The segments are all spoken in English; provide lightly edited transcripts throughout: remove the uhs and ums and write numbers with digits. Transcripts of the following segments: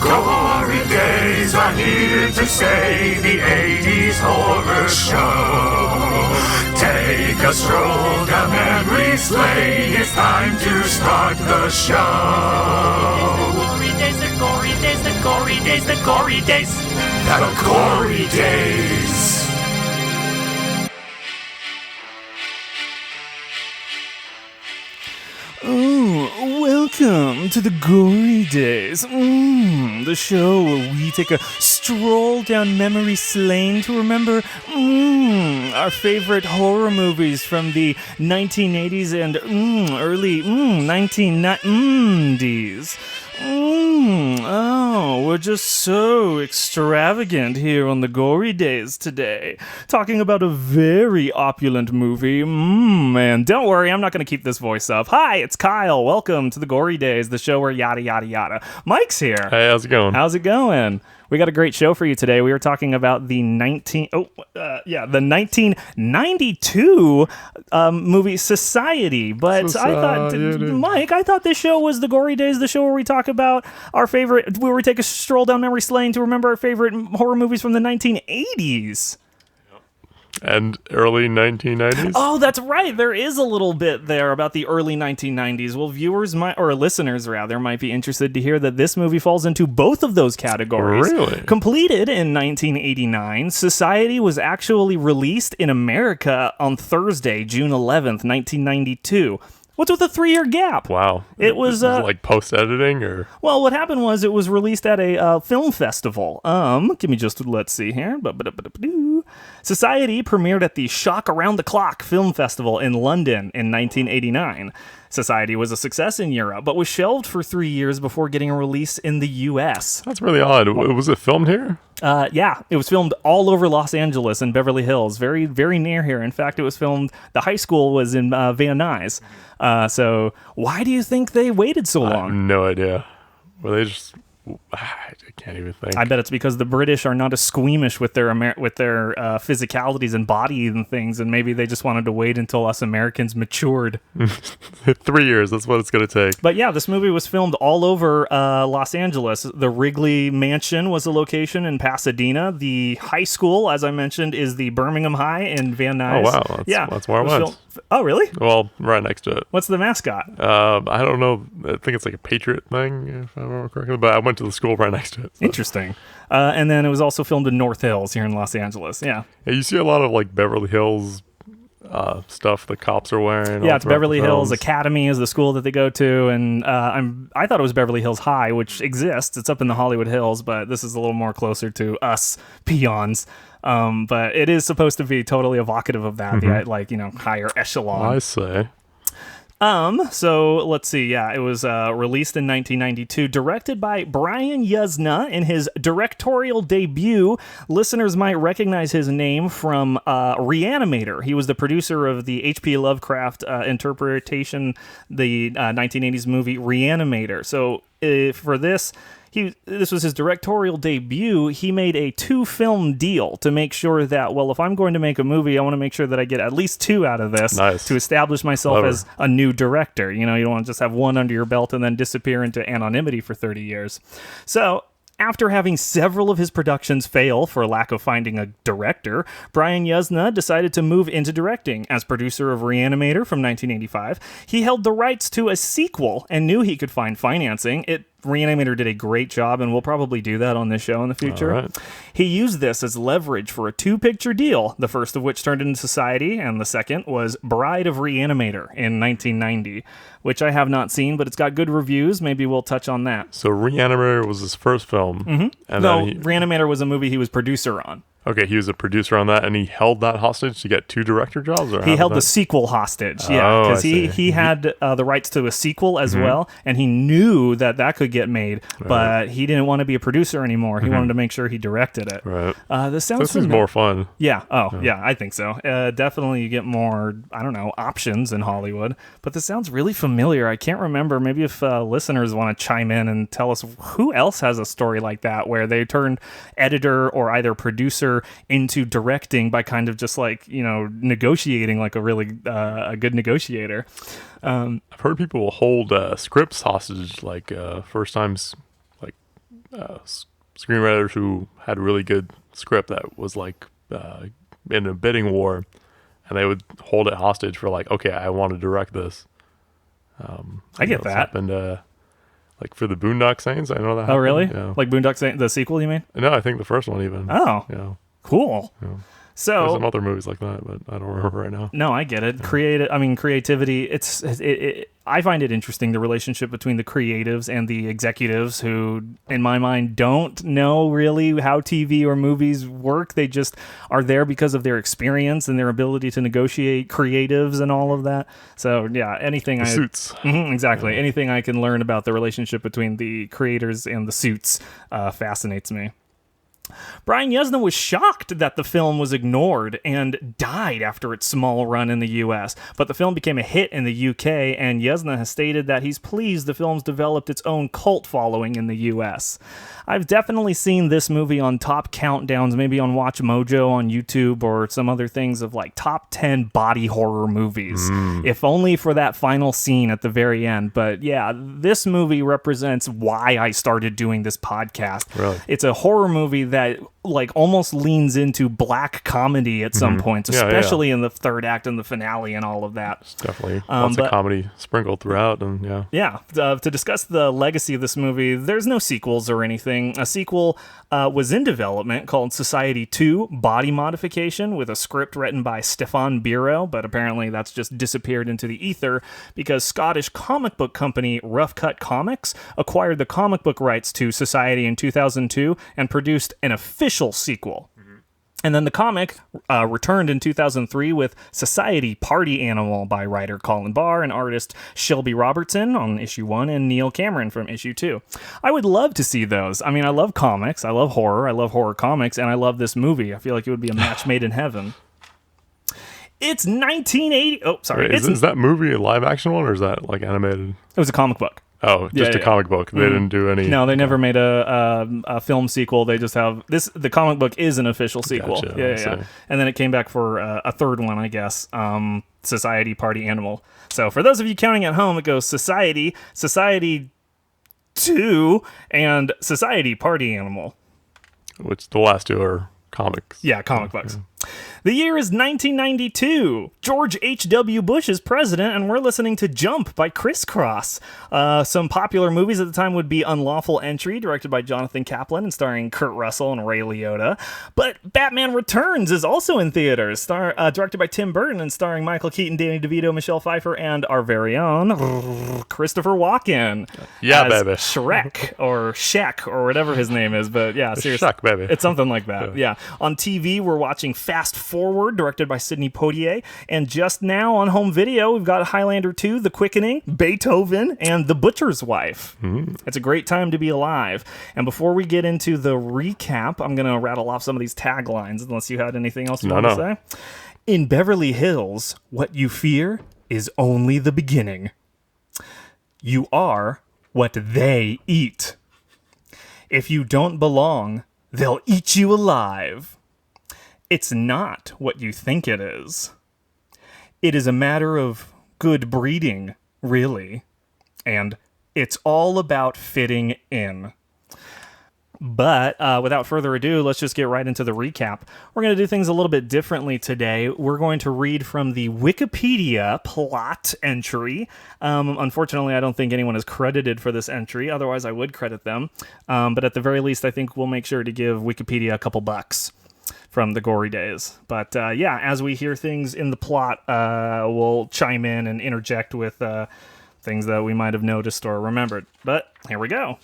Gory Days are here to stay, the 80s horror show. Take a stroll down memory's lane, it's time to start the show. The Gory Days, the Gory Days, the Gory Days, The Gory Days. Oh, welcome to the Gory Days, the show where we take a stroll down memory lane to remember our favorite horror movies from the 1980s and early 1990s. Oh, we're just so extravagant here on the Gory Days today, talking about a very opulent movie. And don't worry, I'm not going to keep this voice up. Hi, it's Kyle. Welcome to the Gory Days, the show where yada, yada, yada. Mike's here. Hey, how's it going? How's it going? We got a great show for you today. We were talking about the 1992 movie Society. But I thought, Mike, I thought this show was the Gory Days, the show where we talk about our favorite, where we take a stroll down memory lane to remember our favorite horror movies from the 1980s. And early 1990s? Oh, that's right. There is a little bit there about the early 1990s. Well, viewers might, or listeners rather, might be interested to hear that this movie falls into both of those categories. Really? Completed in 1989, Society was actually released in America on Thursday, June 11th, 1992. What's with the 3-year gap? Wow. It was like post-editing or? Well, what happened was it was released at a film festival. Give me just, let's see here. Society premiered at the Shock Around the Clock Film Festival in London in 1989. Society was a success in Europe, but was shelved for 3 years before getting a release in the U.S. That's really odd. Was it filmed here? Yeah, it was filmed all over Los Angeles and Beverly Hills, very, very near here. In fact, it was filmed, the high school was in Van Nuys. So why do you think they waited so long? I have no idea. Were they just... I can't even think. I bet it's because the British are not as squeamish with their physicalities and body and things, and maybe they just wanted to wait until us Americans matured. 3 years, that's what it's going to take. But yeah, this movie was filmed all over Los Angeles. The Wrigley Mansion was a location in Pasadena. The high school, as I mentioned, is the Birmingham High in Van Nuys. Oh, wow. That's where I went. Oh, really? Well, right next to it. What's the mascot? I don't know. I think it's like a Patriot thing, if I remember correctly, but I went to the school right next to it. So. Interesting. And then it was also filmed in North Hills here in Los Angeles. Yeah. You see a lot of like Beverly Hills stuff the cops are wearing. Yeah, it's Beverly Hills Academy is the school that they go to, and I thought it was Beverly Hills High, which exists. It's up in the Hollywood Hills, but this is a little more closer to us peons. But it is supposed to be totally evocative of that, the higher echelon. I say. So let's see. Yeah, it was released in 1992, directed by Brian Yuzna in his directorial debut. Listeners might recognize his name from Reanimator. He was the producer of the H.P. Lovecraft interpretation, the 1980s movie Reanimator. So for this was his directorial debut. He made a 2-film deal to make sure that, well, if I'm going to make a movie, I want to make sure that I get at least 2 out of this to establish myself as a new director. You know, you don't want to just have one under your belt and then disappear into anonymity for 30 years. So after having several of his productions fail for lack of finding a director, Brian Yuzna decided to move into directing. As producer of Reanimator from 1985, he held the rights to a sequel and knew he could find financing. Reanimator did a great job, and we'll probably do that on this show in the future. All right. He used this as leverage for a 2-picture deal, the first of which turned into Society, and the second was Bride of Reanimator in 1990, which I have not seen, but it's got good reviews. Maybe we'll touch on that. So Reanimator was his first film. Mm-hmm. And Reanimator was a movie he was producer on. Okay, he was a producer on that, and he held that hostage to get 2 director jobs? Or he held the sequel hostage, yeah, because he had the rights to a sequel as well, and he knew that could get made, but he didn't want to be a producer anymore. He wanted to make sure he directed it. Right. This sounds more fun. Yeah. Yeah, I think so. Definitely you get more, options in Hollywood, but this sounds really familiar. I can't remember. Maybe if listeners want to chime in and tell us who else has a story like that where they turned editor or either producer into directing by kind of just negotiating like a really a good negotiator. I've heard people hold scripts hostage first times screenwriters who had a really good script that was like in a bidding war, and they would hold it hostage for like, okay, I want to direct this. I get It's that. happened, like for the Boondock Saints. I know that. Oh, happened. really? Yeah. Like Boondock Saints, the sequel, you mean? No, I think the first one even. Oh, Yeah. cool. Yeah. There's So, some other movies like that, but I don't remember right now. no, I get it. Creativity. I find it interesting, the relationship between the creatives and the executives who, in my mind, don't know really how TV or movies work. They just are there because of their experience and their ability to negotiate creatives and all of that. So, yeah, anything Suits. Exactly. Anything I can learn about the relationship between the creators and the suits fascinates me. Brian Yuzna was shocked that the film was ignored and died after its small run in the US, but the film became a hit in the UK, and Yuzna has stated that he's pleased the film's developed its own cult following in the US. I've definitely seen this movie on top countdowns, maybe on Watch Mojo on YouTube or some other things of like top 10 body horror movies, if only for that final scene at the very end. But yeah, this movie represents why I started doing this podcast. Really? It's a horror movie that like almost leans into black comedy at some points, especially in the third act and the finale and all of that. It's definitely lots of comedy sprinkled throughout, and to discuss the legacy of this movie, there's no sequels or anything. A sequel was in development called Society 2 Body Modification, with a script written by Stefan Biro, but apparently that's just disappeared into the ether because Scottish comic book company Rough Cut Comics acquired the comic book rights to Society in 2002 and produced an official sequel. And then the comic returned in 2003 with Society Party Animal by writer Colin Barr and artist Shelby Robertson on issue 1 and Neil Cameron from issue 2. I would love to see those. I mean, I love comics, I love horror comics, and I love this movie. I feel like it would be a match made in heaven. It's 1980. Oh, sorry. Wait, is that movie a live action one, or is that like animated? It was a comic book. Oh, just a comic book. They didn't do any. No, they never made a film sequel. They just have this. The comic book is an official sequel. Gotcha, Yeah. And then it came back for a third one, I guess. Society Party Animal. So for those of you counting at home, it goes Society 2, and Society Party Animal. Which the last two are comics. Yeah, comic books. The year is 1992. George H.W. Bush is president, and we're listening to Jump by Criss Cross. Some popular movies at the time would be Unlawful Entry, directed by Jonathan Kaplan and starring Kurt Russell and Ray Liotta. But Batman Returns is also in theaters, directed by Tim Burton and starring Michael Keaton, Danny DeVito, Michelle Pfeiffer, and our very own Christopher Walken. Yeah, as baby. Shrek, or Shaq, or whatever his name is. But yeah, seriously. Shrek, baby. It's something like that. Yeah. On TV, we're watching Fast Forward, directed by Sidney Poitier. And just now on home video, we've got Highlander 2, The Quickening, Beethoven, and The Butcher's Wife. It's a great time to be alive. And before we get into the recap, I'm going to rattle off some of these taglines, unless you had anything else you want to say. In Beverly Hills, what you fear is only the beginning. You are what they eat. If you don't belong, they'll eat you alive. It's not what you think it is. It is a matter of good breeding, really. And it's all about fitting in. But without further ado, let's just get right into the recap. We're going to do things a little bit differently today. We're going to read from the Wikipedia plot entry. Unfortunately, I don't think anyone is credited for this entry. Otherwise, I would credit them. But at the very least, I think we'll make sure to give Wikipedia a couple bucks from the Gory Days. But yeah, as we hear things in the plot, we'll chime in and interject with things that we might have noticed or remembered. But here we go.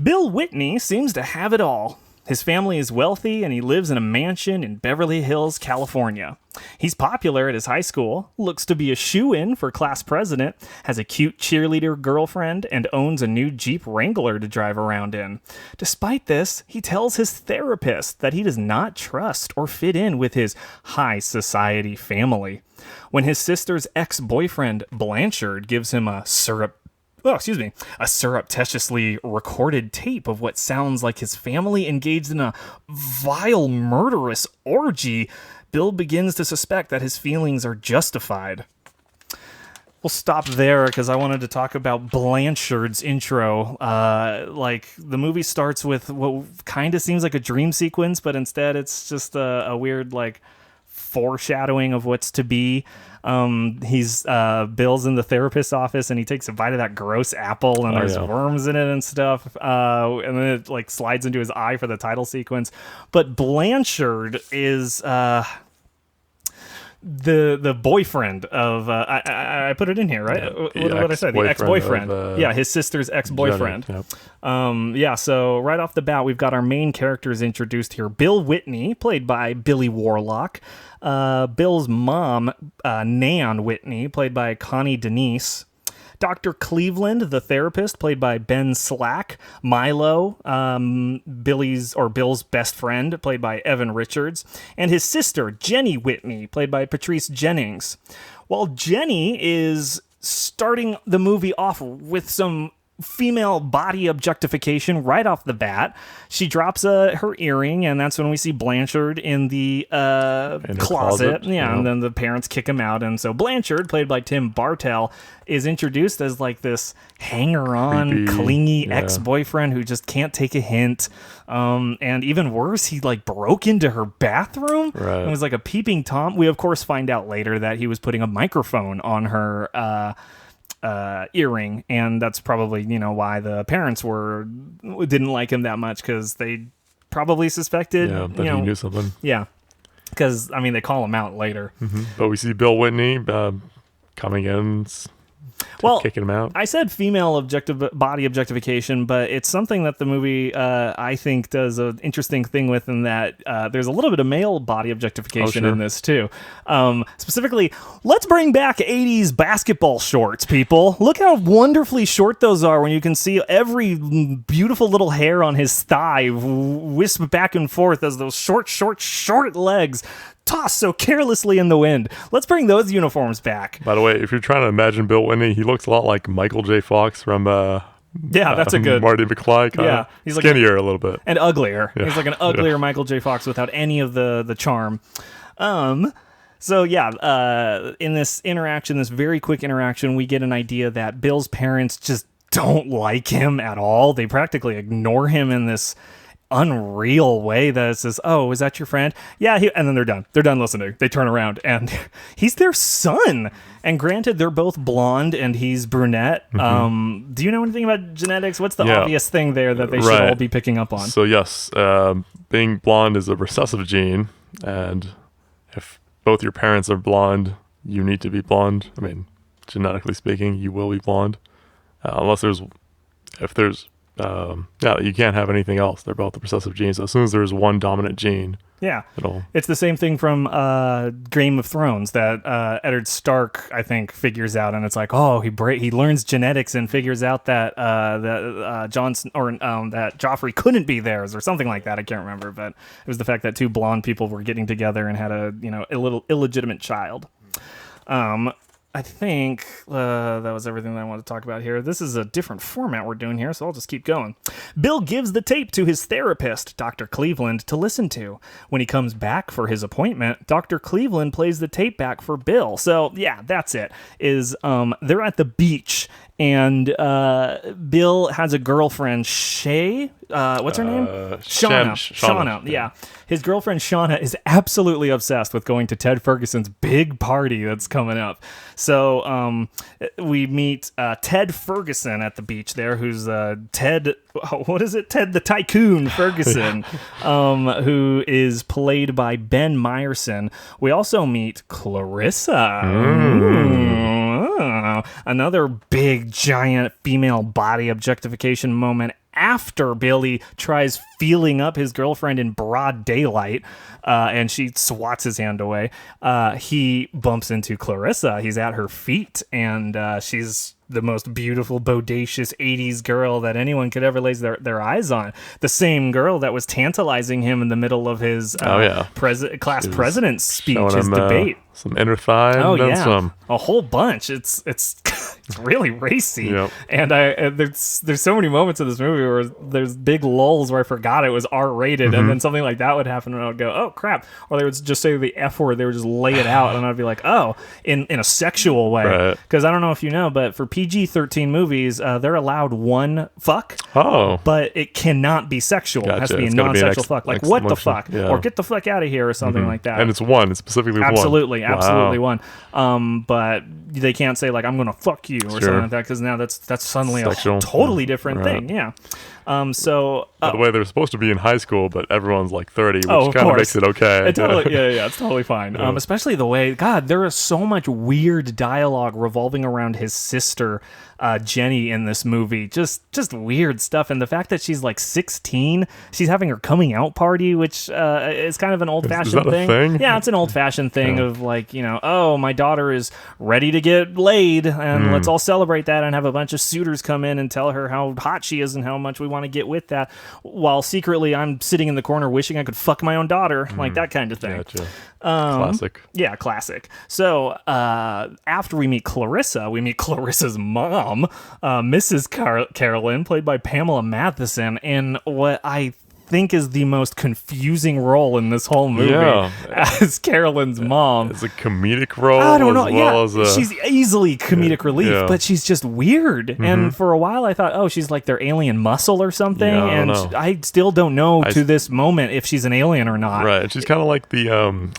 Bill Whitney seems to have it all. His family is wealthy, and he lives in a mansion in Beverly Hills, California. He's popular at his high school, looks to be a shoo-in for class president, has a cute cheerleader girlfriend, and owns a new Jeep Wrangler to drive around in. Despite this, he tells his therapist that he does not trust or fit in with his high society family. When his sister's ex-boyfriend, Blanchard, gives him a surreptitiously recorded tape of what sounds like his family engaged in a vile, murderous orgy, Bill begins to suspect that his feelings are justified. We'll stop there because I wanted to talk about Blanchard's intro. Like, the movie starts with what kind of seems like a dream sequence, but instead it's just a weird, like, foreshadowing of what's to be. He's Bill's in the therapist's office and he takes a bite of that gross apple and there's worms in it and stuff. And then it, like, slides into his eye for the title sequence. But Blanchard is... the boyfriend of I put it in here, right? What did I say? The ex-boyfriend. His sister's ex-boyfriend. Yep. So right off the bat, we've got our main characters introduced here. Bill Whitney, played by Billy Warlock. Bill's mom, Nan Whitney, played by Connie Denise. Dr. Cleveland, the therapist, played by Ben Slack. Milo, Bill's best friend, played by Evan Richards. And his sister, Jenny Whitney, played by Patrice Jennings. While Jenny is starting the movie off with some female body objectification right off the bat, she drops her earring, and that's when we see Blanchard in the closet. Yeah, and then the parents kick him out, and so Blanchard, played by Tim Bartel, is introduced as like this hanger-on, clingy ex-boyfriend who just can't take a hint. And even worse, he like broke into her bathroom and was like a peeping Tom. We of course find out later that he was putting a microphone on her earring, and that's probably why the parents didn't like him that much, because they probably suspected that he knew something. Because I mean they call him out later. But we see Bill Whitney coming in, kicking him out. I said female body objectification, but it's something that the movie I think does an interesting thing with, in that there's a little bit of male body objectification in this too. Specifically, let's bring back 80s basketball shorts, people. Look how wonderfully short those are when you can see every beautiful little hair on his thigh wisp back and forth as those short legs toss so carelessly in the wind. Let's bring those uniforms back. By the way, if you're trying to imagine Bill Whitney, he looks a lot like Michael J. Fox from that's a good Marty McFly. He's skinnier a little bit and uglier. He's like an uglier Michael J. Fox without any of the charm. So in this interaction, this very quick interaction, we get an idea that Bill's parents just don't like him at all. They practically ignore him in this unreal way that says, "Oh, is that your friend?" Yeah, and then they're done listening. They turn around and he's their son. And granted, they're both blonde and he's brunette. Do you know anything about genetics? What's the obvious thing there that they should all be picking up on? So yes, being blonde is a recessive gene, and if both your parents are blonde, you need to be blonde. I mean, genetically speaking, you will be blonde, unless you can't have anything else. They're both the recessive genes. So as soon as there's one dominant gene, it's the same thing from Game of Thrones that Eddard Stark, I think, figures out, and it's like, oh, he learns genetics and figures out that that Joffrey couldn't be theirs or something like that. I can't remember, but it was the fact that two blonde people were getting together and had a little illegitimate child. I think that was everything that I wanted to talk about here. This is a different format we're doing here, so I'll just keep going. Bill gives the tape to his therapist, Dr. Cleveland, to listen to. When he comes back for his appointment, Dr. Cleveland plays the tape back for Bill. So, that's it. They're at the beach, and Bill has a girlfriend, Shay. What's her name? Shauna. Yeah. His girlfriend Shauna is absolutely obsessed with going to Ted Ferguson's big party that's coming up. So we meet Ted Ferguson at the beach there, who's Ted the Tycoon Ferguson, who is played by Ben Meyerson. We also meet Clarissa. Another big, giant female body objectification moment after Billy tries feeling up his girlfriend in broad daylight, and she swats his hand away. He bumps into Clarissa. He's at her feet, and she's the most beautiful, bodacious 80s girl that anyone could ever lay their eyes on. The same girl that was tantalizing him in the middle of his class president's speech, his debate. Some inner thigh. A whole bunch. It's really racy. Yep. And there's so many moments in this movie where there's big lulls where I forgot it was R-rated, and then something like that would happen, and I would go, oh crap, or they would just say the F word, they would just lay it out, and I'd be like, oh, in a sexual way, because I don't know if you know, but for PG-13 movies, they're allowed one fuck, but it cannot be sexual. It has to be a non-sexual fuck, like what the fuck, or get the fuck out of here, or something like that. And it's specifically absolutely wow. one. But they can't say like I'm gonna fuck you or something like that, because now that's suddenly sexual. A totally different thing. Yeah. So by the way, they're supposed to be in high school, but everyone's like 30, which kind of makes it okay. It's totally fine. Especially the way, God, there is so much weird dialogue revolving around his sister, Jenny, in this movie. Just weird stuff, and the fact that she's like 16, she's having her coming out party, which is kind of an old-fashioned thing. Yeah, it's an old-fashioned thing of like, oh, my daughter is ready to get laid, and let's all celebrate that and have a bunch of suitors come in and tell her how hot she is and how much we want to get with that, while secretly I'm sitting in the corner wishing I could fuck my own daughter, like that kind of thing. Gotcha. Classic. Yeah, classic. So after we meet Clarissa, we meet Clarissa's mom, Mrs. Carolyn, played by Pamela Matheson, in what I think is the most confusing role in this whole movie, as Carolyn's mom. It's a comedic role. I don't know. She's easily comedic relief, but she's just weird. And for a while, I thought, oh, she's like their alien muscle or something. And I still don't know to this moment if she's an alien or not. Right. And she's kind of like the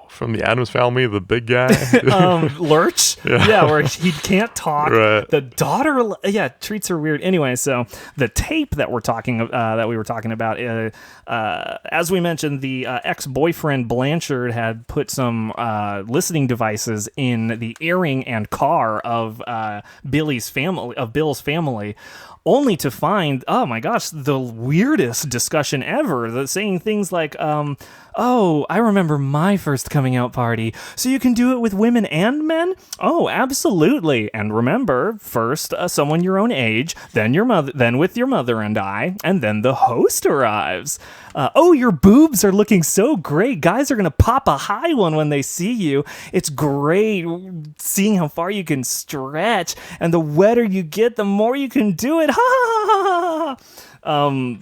from the Addams Family, the big guy, Lurch. Where he can't talk. Right. The daughter, treats her weird. Anyway, so the tape that we were talking about. As we mentioned, the ex-boyfriend Blanchard had put some listening devices in the earring and car of Bill's family, only to find, oh my gosh, the weirdest discussion ever. Saying things like, oh, I remember my first coming out party. So you can do it with women and men? Oh, absolutely. And remember, first someone your own age, then your mother, then with your mother and I, and then the host arrives. Oh, your boobs are looking so great. Guys are going to pop a high one when they see you. It's great seeing how far you can stretch, and the wetter you get, the more you can do it. Ha ha ha ha.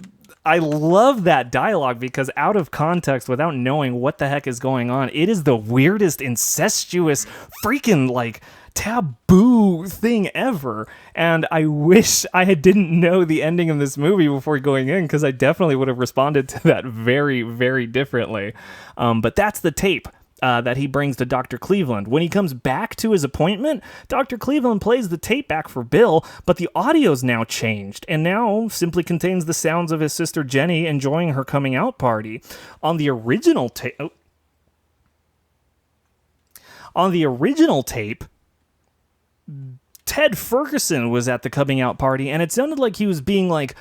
I love that dialogue because out of context, without knowing what the heck is going on, it is the weirdest, incestuous, freaking like taboo thing ever. And I wish I didn't know the ending of this movie before going in, because I definitely would have responded to that very, very differently. But that's the tape that he brings to Dr. Cleveland. When he comes back to his appointment, Dr. Cleveland plays the tape back for Bill, but the audio's now changed, and now simply contains the sounds of his sister Jenny enjoying her coming out party. On the original tape, Ted Ferguson was at the coming out party, and it sounded like he was being like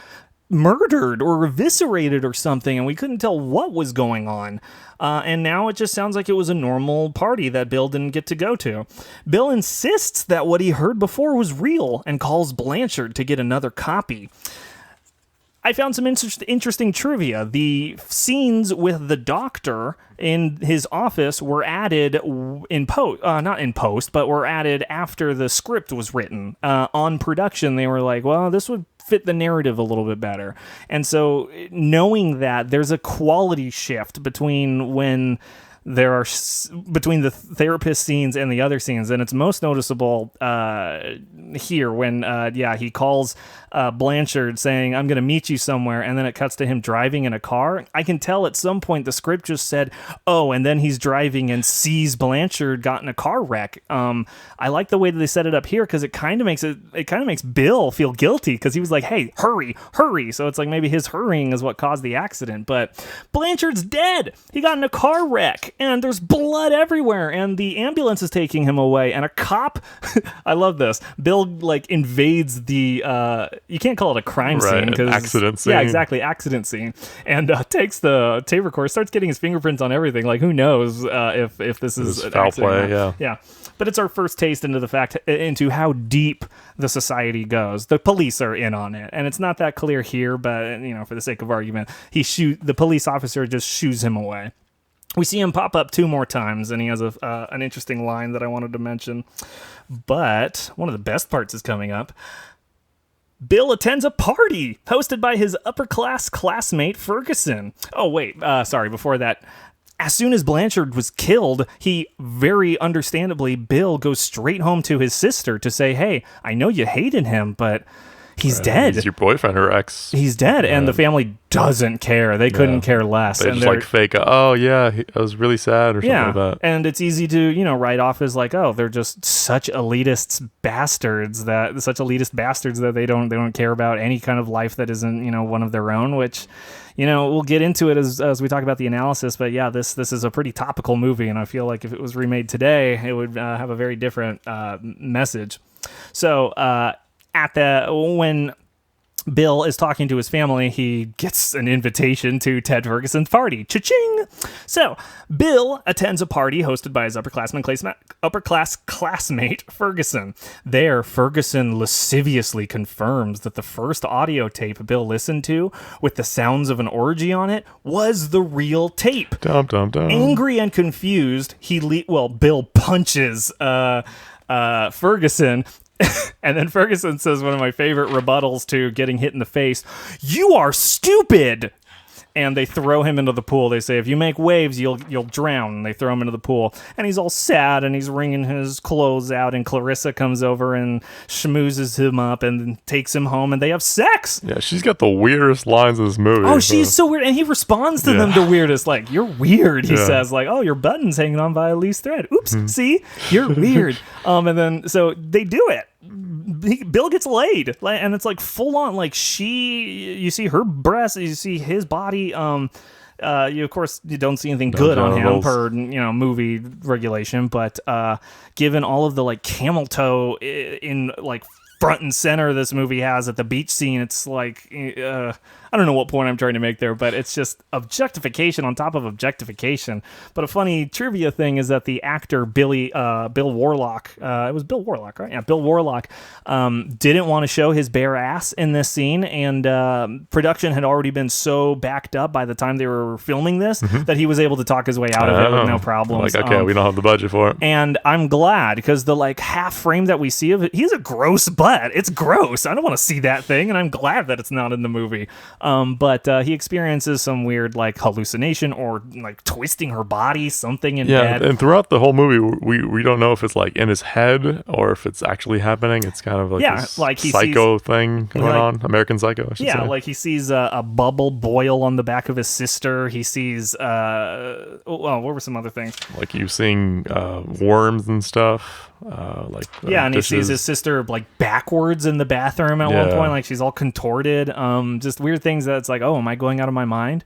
murdered or eviscerated or something, and we couldn't tell what was going on. And now it just sounds like it was a normal party that Bill didn't get to go to. Bill insists that what he heard before was real and calls Blanchard to get another copy. I found some interesting trivia. The scenes with the doctor in his office were added not in post, but were added after the script was written. On production, they were like, well, this would fit the narrative a little bit better. And so knowing that, there's a quality shift between when there are between the therapist scenes and the other scenes, and it's most noticeable here when he calls Blanchard saying, I'm going to meet you somewhere, and then it cuts to him driving in a car. I can tell at some point the script just said, oh, and then he's driving and sees Blanchard got in a car wreck. I like the way that they set it up here, because it kind of makes Bill feel guilty, because he was like, hey, hurry, so it's like maybe his hurrying is what caused the accident, but Blanchard's dead. He got in a car wreck, and there's blood everywhere, and the ambulance is taking him away, and a cop I love this, Bill like invades the you can't call it a crime scene, because accident scene. Yeah, exactly, accident scene, and takes the tape recorder, starts getting his fingerprints on everything. Like, who knows if this is an foul accident play. Yeah. But it's our first taste into how deep the society goes. The police are in on it, and it's not that clear here, but for the sake of argument, the police officer just shoos him away. We see him pop up 2 more times, and he has an interesting line that I wanted to mention. But one of the best parts is coming up. Bill attends a party hosted by his upper-class classmate, Ferguson. Oh, wait, sorry, before that. As soon as Blanchard was killed, he very understandably, Bill goes straight home to his sister to say, hey, I know you hated him, but he's dead. He's your boyfriend or ex. He's dead, and the family doesn't care. They couldn't care less. They and just like fake, oh yeah, I was really sad or something like that. And it's easy to, write off as like, oh, they're just such elitist bastards that they don't care about any kind of life that isn't, one of their own, which, we'll get into it as we talk about the analysis, but yeah, this is a pretty topical movie, and I feel like if it was remade today, it would have a very different message. So, when Bill is talking to his family, he gets an invitation to Ted Ferguson's party. Cha-ching! So, Bill attends a party hosted by his upper-class classmate, Ferguson. There, Ferguson lasciviously confirms that the first audio tape Bill listened to, with the sounds of an orgy on it, was the real tape. Dum, dum, dum. Angry and confused, Bill punches Ferguson. And then Ferguson says one of my favorite rebuttals to getting hit in the face, "You are stupid!" And they throw him into the pool. They say, if you make waves, you'll drown. And they throw him into the pool. And he's all sad, and he's wringing his clothes out, and Clarissa comes over and schmoozes him up and takes him home, and they have sex. Yeah, she's got the weirdest lines in this movie. Oh, she's so weird. And he responds to them the weirdest. Like, you're weird, he says. Like, oh, your button's hanging on by a loose thread. Oops, see? You're weird. And then, so they do it. Bill gets laid, and it's like full on, like you see her breasts, you see his body. You of course you don't see anything good on him per movie regulation, but given all of the like camel toe in like front and center this movie has at the beach scene, it's like I don't know what point I'm trying to make there, but it's just objectification on top of objectification. But a funny trivia thing is that the actor Bill Warlock, it was Bill Warlock, right? Yeah, Bill Warlock didn't want to show his bare ass in this scene, and production had already been so backed up by the time they were filming this that he was able to talk his way out of it with no problems. Like, okay, we don't have the budget for it. And I'm glad, because the like half frame that we see of it, he's a gross butt. It's gross. I don't want to see that thing, and I'm glad that it's not in the movie. But he experiences some weird like hallucination or like twisting her body, something in bed. And throughout the whole movie, we don't know if it's like in his head or if it's actually happening. It's kind of like this like he psycho thing going on, American Psycho, I should say. Like he sees a bubble boil on the back of his sister. He sees what were some other things? Like you seeing worms and stuff. And he sees his sister like backwards in the bathroom at one point, like she's all contorted. Just weird things that's like, oh, am I going out of my mind?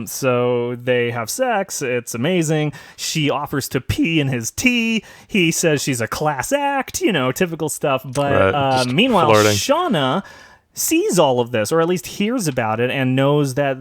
So they have sex. It's amazing. She offers to pee in his tea. He says she's a class act, typical stuff. But meanwhile, flirting. Shauna sees all of this, or at least hears about it, and knows that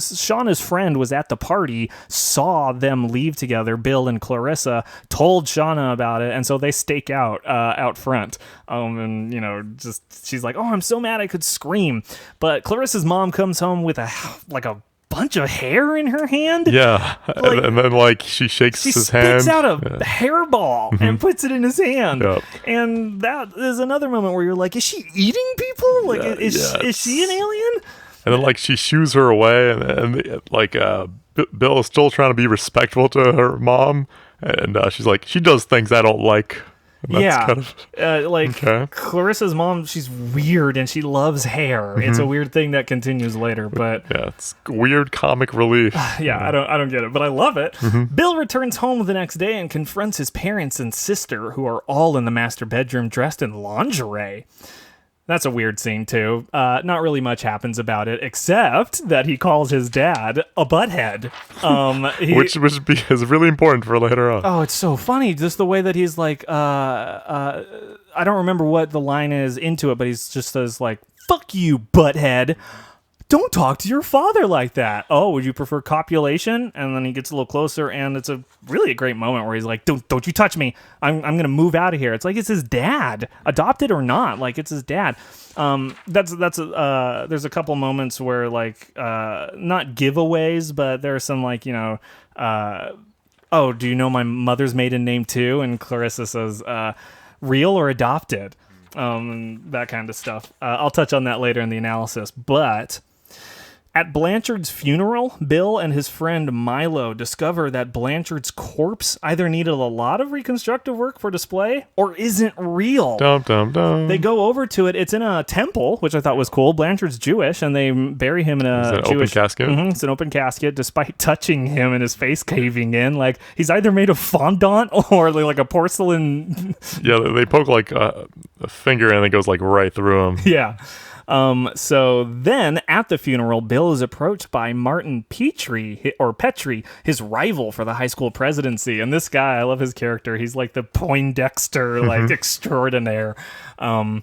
Shauna's friend was at the party, saw them leave together, Bill and Clarissa, told Shauna about it, and so they stake out front. And just she's like, oh, I'm so mad I could scream. But Clarissa's mom comes home with a bunch of hair in her hand. Yeah, and then like she shakes his hand. She spits out a hairball and puts it in his hand. Yep. And that is another moment where you're like, is she eating people? Like, is she an alien? And then like she shoos her away, and Bill is still trying to be respectful to her mom, and she's like, she does things I don't like. Clarissa's mom, she's weird and she loves hair. It's a weird thing that continues later, but it's weird comic relief. I don't get it, but I love it. Bill returns home the next day and confronts his parents and sister, who are all in the master bedroom dressed in lingerie. That's a weird scene, too. Not really much happens about it, except that he calls his dad a butthead. Which is really important for later on. Oh, it's so funny. Just the way that he's like, I don't remember what the line is into it, but he's just says, like, fuck you, butthead. don't talk to your father like that. Oh, would you prefer copulation? And then he gets a little closer, and it's really a great moment where he's like, don't you touch me. I'm going to move out of here. It's like it's his dad, adopted or not. Like, it's his dad. There's a couple moments where, like, not giveaways, but there's some, like, oh, do you know my mother's maiden name too? And Clarissa says, real or adopted? That kind of stuff. I'll touch on that later in the analysis, but at Blanchard's funeral, Bill and his friend Milo discover that Blanchard's corpse either needed a lot of reconstructive work for display or isn't real. Dum, dum, dum. They go over to it. It's in a temple, which I thought was cool. Blanchard's Jewish, and they bury him in a Jewish open casket. It's an open casket, despite touching him and his face caving in. Like, he's either made of fondant or like a porcelain. Yeah, they poke like a finger and it goes like right through him. Yeah. So then at the funeral, Bill is approached by Martin Petrie, his rival for the high school presidency. And this guy, I love his character. He's like the Poindexter, like extraordinaire. Martin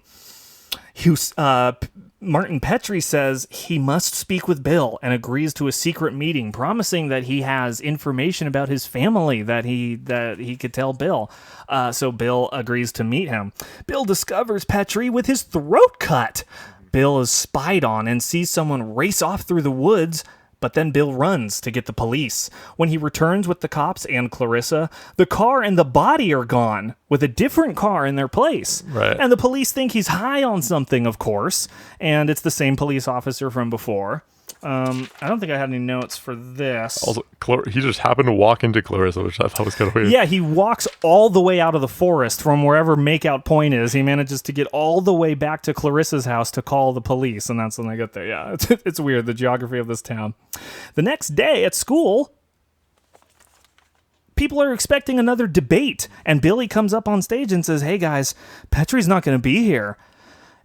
Petrie says he must speak with Bill and agrees to a secret meeting, promising that he has information about his family that he could tell Bill. So Bill agrees to meet him. Bill discovers Petrie with his throat cut. Bill is spied on and sees someone race off through the woods, but then Bill runs to get the police. When he returns with the cops and Clarissa, the car and the body are gone, with a different car in their place. Right. And the police think he's high on something, of course, and it's the same police officer from before. I don't think I had any notes for this. Also, he just happened to walk into Clarissa, which I thought was kind of weird. Yeah, he walks all the way out of the forest from wherever makeout point is. He manages to get all the way back to Clarissa's house to call the police, and that's when they get there. Yeah, it's weird, the geography of this town. The next day at school, people are expecting another debate, and Billy comes up on stage and says, hey guys, Petrie's not going to be here.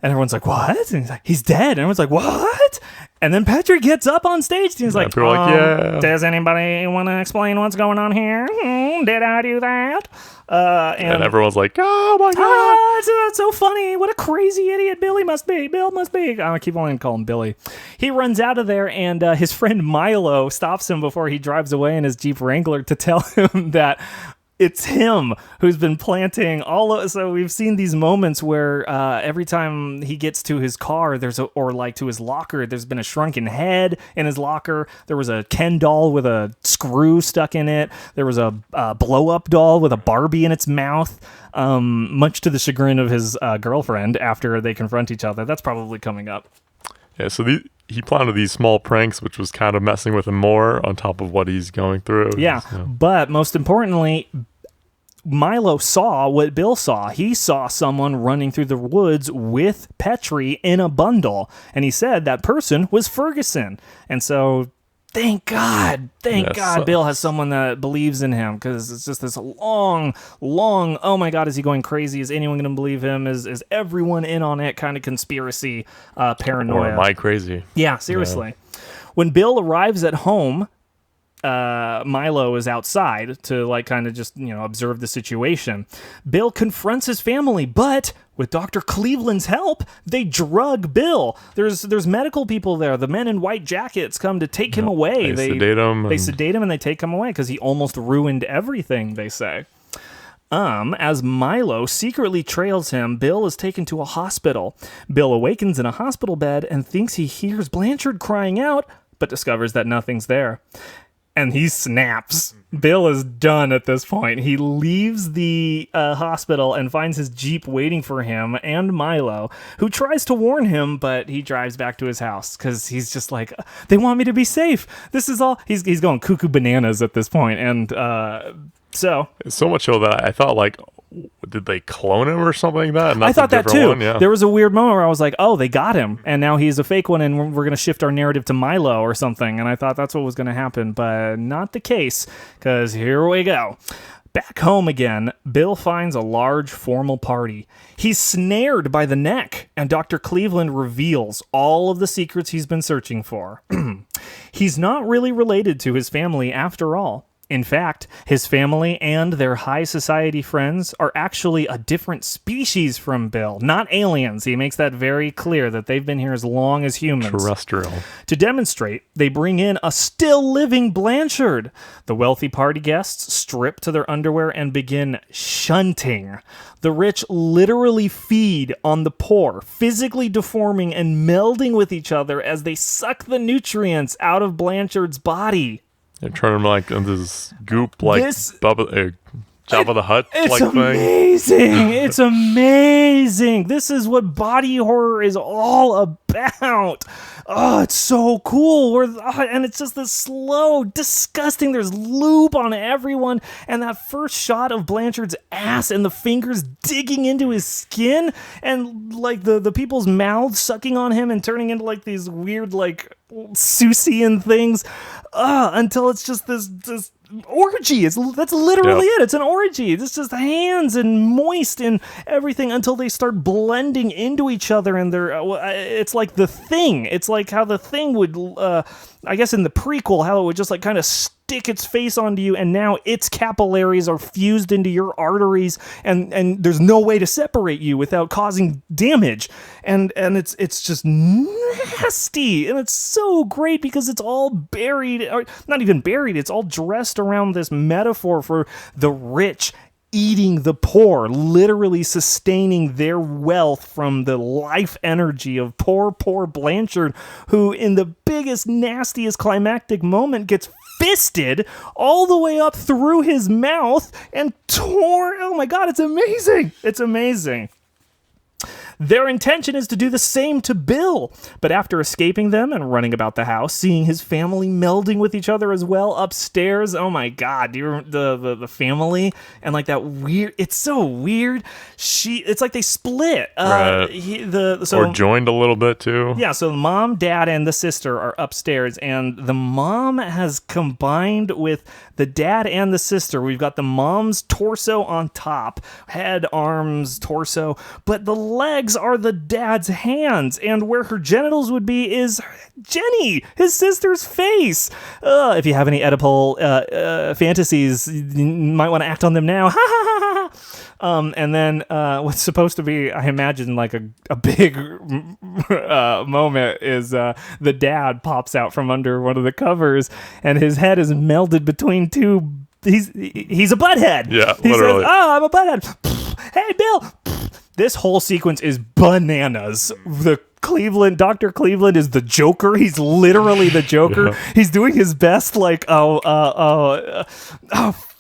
And everyone's like, what? And he's like, he's dead. And everyone's like, what? And then Petrie gets up on stage and he's like, yeah. Does anybody want to explain what's going on here? Did I do that? And everyone's like, oh my God. That's so funny. What a crazy idiot Billy must be. Bill must be. I keep wanting to call him Billy. He runs out of there, and his friend Milo stops him before he drives away in his Jeep Wrangler to tell him that it's him who's been planting so we've seen these moments where every time he gets to his car, to his locker, there's been a shrunken head in his locker. There was a Ken doll with a screw stuck in it. There was a blow-up doll with a Barbie in its mouth, much to the chagrin of his girlfriend after they confront each other. That's probably coming up. Yeah, so he planted these small pranks, which was kind of messing with him more on top of what he's going through. Yeah, but most importantly, Milo saw what Bill saw. He saw someone running through the woods with Petrie in a bundle, and he said that person was Ferguson. And so, thank God, Bill has someone that believes in him, because it's just this long, oh my God, is he going crazy? Is anyone going to believe him? Is everyone in on it kind of conspiracy paranoia? Or am I crazy? Yeah, seriously. Yeah. When Bill arrives at home, Milo is outside to kind of just, observe the situation. Bill confronts his family, but with Dr. Cleveland's help, they drug Bill. There's medical people there. The men in white jackets come to take him away. They sedate him. They sedate him and they take him away because he almost ruined everything, they say. As Milo secretly trails him, Bill is taken to a hospital. Bill awakens in a hospital bed and thinks he hears Blanchard crying out, but discovers that nothing's there. And he snaps. Bill is done at this point. He leaves the hospital and finds his Jeep waiting for him and Milo, who tries to warn him, but he drives back to his house because he's just like, they want me to be safe. This is all. He's going cuckoo bananas at this point. And so much so that I thought, did they clone him or something like that? And I thought that too. Yeah. There was a weird moment where I was like, oh, they got him. And now he's a fake one, and we're going to shift our narrative to Milo or something. And I thought that's what was going to happen, but not the case, because here we go. Back home again, Bill finds a large formal party. He's snared by the neck, and Dr. Cleveland reveals all of the secrets he's been searching for. He's not really related to his family after all. In fact, his family and their high society friends are actually a different species from Bill, not aliens. He makes that very clear that they've been here as long as humans. Terrestrial. To demonstrate, they bring in a still living Blanchard. The wealthy party guests strip to their underwear and begin shunting. The rich literally feed on the poor, physically deforming and melding with each other as they suck the nutrients out of Blanchard's body. They turn him like into this goop, like Jabba the Hutt It's like thing. amazing. It's amazing. This is what body horror is all about. Oh, it's so cool. And it's just this slow, disgusting. There's lube on everyone. And that first shot of Blanchard's ass and the fingers digging into his skin and like the people's mouths sucking on him and turning into like these weird like Susian things until it's just this orgy. That's literally it. It's an orgy. It's just hands and moist and everything until they start blending into each other, and it's like The Thing. It's like how The Thing would I guess in the prequel, how it would just like kind of stick its face onto you, and now its capillaries are fused into your arteries, and there's no way to separate you without causing damage, and it's just nasty, and it's so great because it's all buried, or not even buried, it's all dressed around this metaphor for the rich eating the poor, literally sustaining their wealth from the life energy of poor Blanchard, who in the biggest, nastiest climactic moment gets fisted all the way up through his mouth and tore. Oh my God, it's amazing. It's amazing. Their intention is to do the same to Bill, but after escaping them and running about the house, seeing his family melding with each other as well upstairs, oh my God, do you remember the family and like that weird? It's so weird. It's like they split. Right. Or joined a little bit too. Yeah, so the mom, dad, and the sister are upstairs, and the mom has combined with the dad and the sister. We've got the mom's torso on top, head, arms, torso, but the legs are the dad's hands, and where her genitals would be is Jenny, his sister's face. If you have any Oedipal fantasies, you might want to act on them now. And then what's supposed to be, I imagine, like a big moment is the dad pops out from under one of the covers, and his head is melded between two. He's a butthead. Yeah, he literally. says, "Oh, I'm a butthead." Hey, Bill. This whole sequence is bananas. Dr. Cleveland is the Joker. He's literally the Joker. Yeah. He's doing his best, like,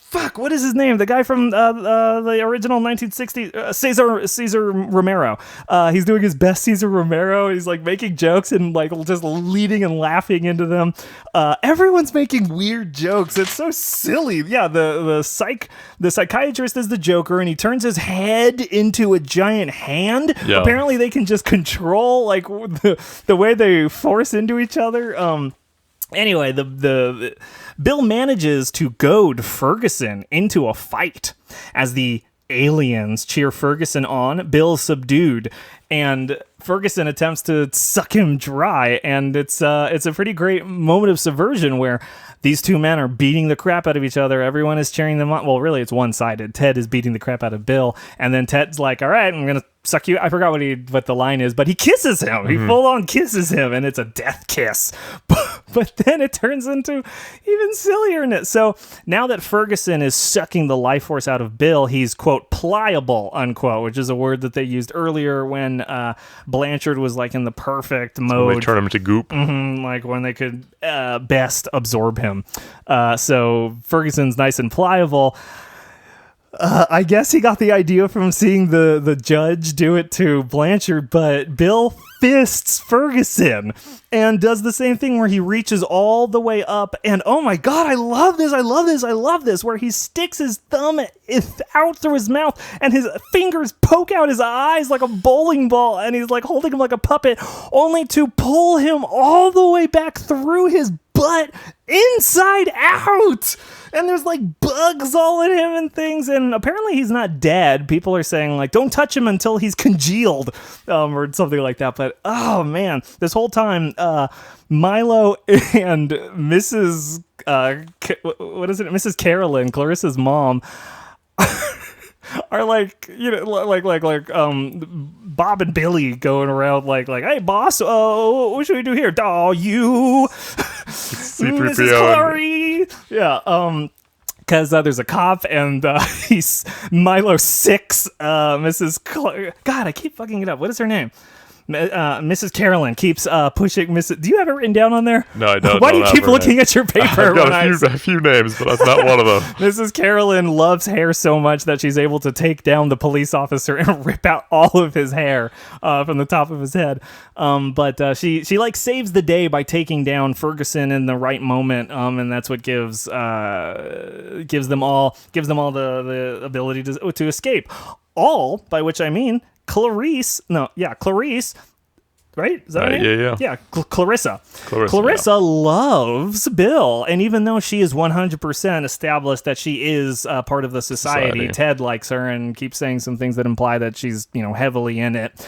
fuck, what is his name? The guy from the original 1960 Cesar Romero. He's doing his best Cesar Romero. He's like making jokes and like just leading and laughing into them. Everyone's making weird jokes. It's so silly. Yeah, the psychiatrist is the Joker, and he turns his head into a giant hand. Yeah. Apparently they can just control like the way they force into each other. Anyway, the Bill manages to goad Ferguson into a fight. As the aliens cheer Ferguson on, Bill's subdued, and Ferguson attempts to suck him dry, and it's a pretty great moment of subversion where these two men are beating the crap out of each other. Everyone is cheering them on. Well, really, it's one-sided. Ted is beating the crap out of Bill, and then Ted's like, all right, I'm going to suck you. I forgot what the line is, but he kisses him. Mm-hmm. He full-on kisses him, and it's a death kiss. But then it turns into even sillierness. So now that Ferguson is sucking the life force out of Bill, he's, quote, pliable, unquote, which is a word that they used earlier when Blanchard was like in the perfect mode. So they turn him into goop. Mm-hmm, like when they could best absorb him. So Ferguson's nice and pliable. I guess he got the idea from seeing the judge do it to Blanchard, but Bill fists Ferguson and does the same thing where he reaches all the way up, and oh my God, I love this, where he sticks his thumb out through his mouth and his fingers poke out his eyes like a bowling ball, and he's like holding him like a puppet, only to pull him all the way back through his butt butt inside out. And there's like bugs all in him and things. And apparently he's not dead. People are saying like, don't touch him until he's congealed, or something like that. But oh man, this whole time, Milo and Mrs. What is it? Mrs. Carolyn, Clarissa's mom, are like, you know, like Bob and Billy going around like, hey boss, what should we do here? Oh, you, Mrs. Clary. Yeah. Because there's a cop and he's Milo 6, Mrs. God, I keep fucking it up. What is her name? Mrs. Carolyn keeps pushing Mrs. Do you have it written down on there? No, I don't. Why do you keep looking at your paper? I've got a few names, but that's not one of them. Mrs. Carolyn loves hair so much that she's able to take down the police officer and rip out all of his hair from the top of his head. But she like saves the day by taking down Ferguson in the right moment, and that's what gives them all the ability to escape. All by which I mean Clarice, right? Is that her name? Yeah, Clarissa. Clarissa loves Bill, and even though she is 100% established that she is part of the society, Ted likes her and keeps saying some things that imply that she's, you know, heavily in it.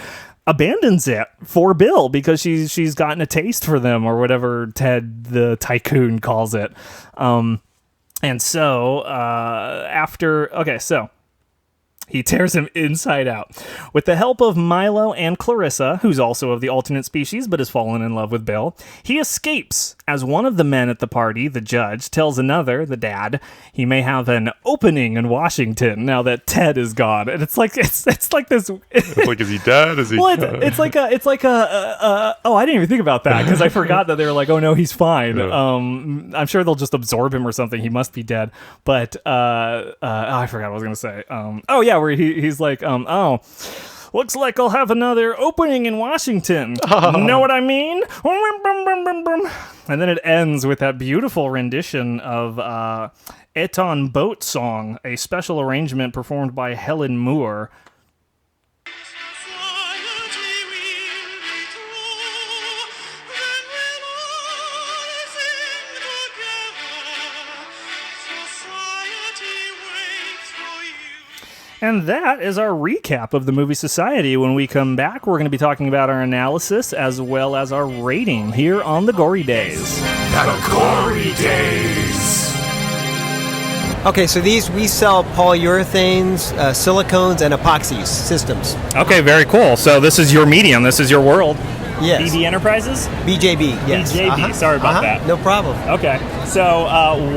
Abandons it for Bill because she's gotten a taste for them, or whatever Ted the tycoon calls it. And so so he tears him inside out. With the help of Milo and Clarissa, who's also of the alternate species but has fallen in love with Bill, he escapes as one of the men at the party, the judge, tells another, the dad, he may have an opening in Washington now that Ted is gone. And it's like this. It's like, is he dead? Is he? Well, it's like oh, I didn't even think about that because I forgot that they were like, oh no, he's fine. Yeah. I'm sure they'll just absorb him or something. He must be dead. But I forgot what I was gonna say. Oh yeah. Where he's like, looks like I'll have another opening in Washington. Know what I mean? And then it ends with that beautiful rendition of Eton Boat Song, a special arrangement performed by Helen Moore. And that is our recap of the movie Society. When we come back, we're going to be talking about our analysis as well as our rating here on the Gory Days. The Gory Days. Okay, so we sell polyurethanes, silicones, and epoxy systems. Okay, very cool. So this is your medium. This is your world. Yes. BD Enterprises? BJB, yes. BJB, sorry about that. No problem. Okay, so